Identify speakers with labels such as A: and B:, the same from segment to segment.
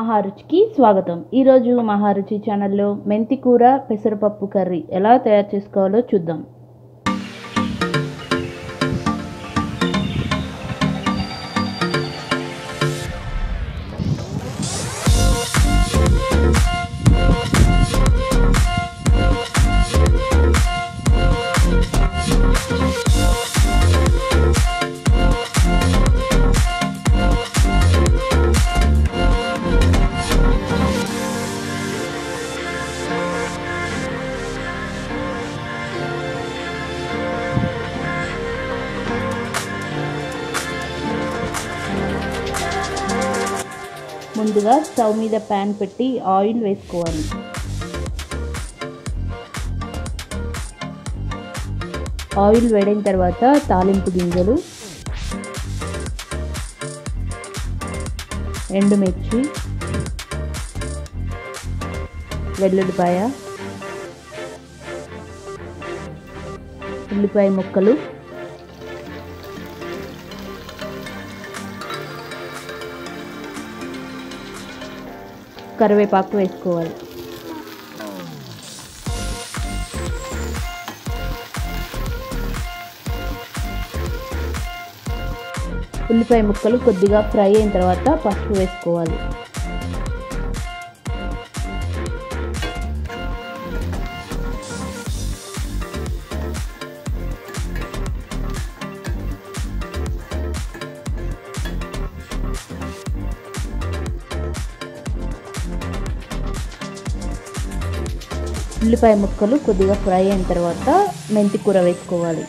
A: మహారుచికి స్వాగతం. ఈరోజు మహారుచి ఛానల్లో మెంతి కూర పెసరపప్పు కర్రీ ఎలా తయారు చేసుకోవాలో చూద్దాం. ముందుగా స్టవ్ మీద ప్యాన్ పెట్టి ఆయిల్ వేసుకోవాలి. ఆయిల్ వేడిన తర్వాత తాలింపు గింజలు, ఎండుమిర్చి, వెల్లుల్లిపాయ, ఉల్లిపాయ ముక్కలు, కరివేపాకు వేసుకోవాలి. ఉల్లిపాయ ముక్కలు కొద్దిగా ఫ్రై అయిన తర్వాత పసుపు వేసుకోవాలి. ఉల్లిపాయ ముక్కలు కొద్దిగా ఫ్రై అయిన తర్వాత మెంతి కూర వేసుకోవాలి.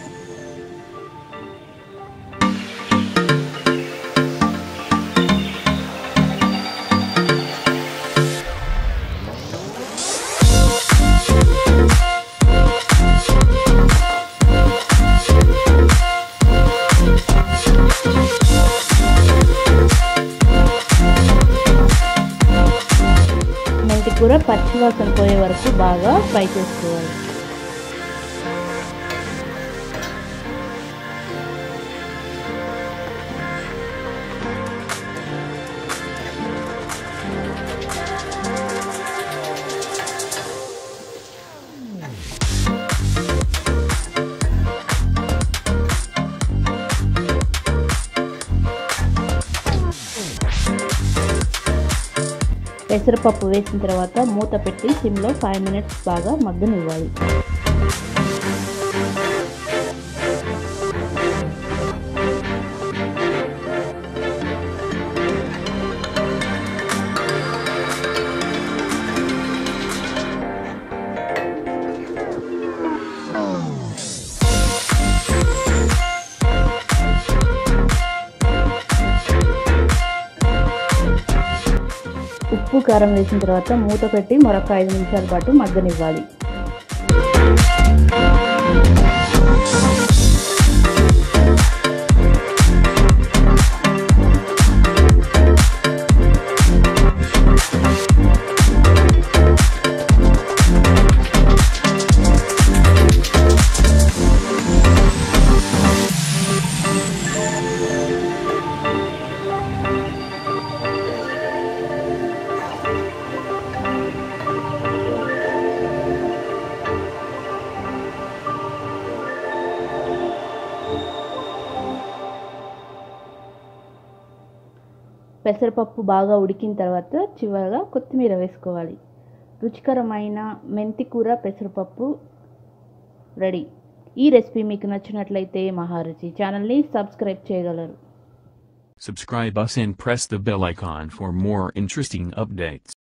A: మెంతి కూర పచ్చివాసన పోయే వరకు బాగా ఫ్రై చేసుకోవాలి. పెసరపప్పు వేసిన తర్వాత మూత పెట్టి సిమ్లో 5 మినిట్స్ బాగా మగ్గనివ్వాలి. ఉప్పు కారం వేసిన తర్వాత మూత పెట్టి మరొక 5 నిమిషాల పాటు మగ్గనివ్వాలి. పెసరపప్పు బాగా ఉడికిన తర్వాత చివరగా కొత్తిమీర వేసుకోవాలి. రుచికరమైన మెంతి కూర పెసరపప్పు రెడీ. ఈ రెసిపీ మీకు నచ్చినట్లయితే మహారుచి ఛానల్ని సబ్స్క్రైబ్ చేయగలరు.
B: Subscribe us and press the bell icon for more interesting updates.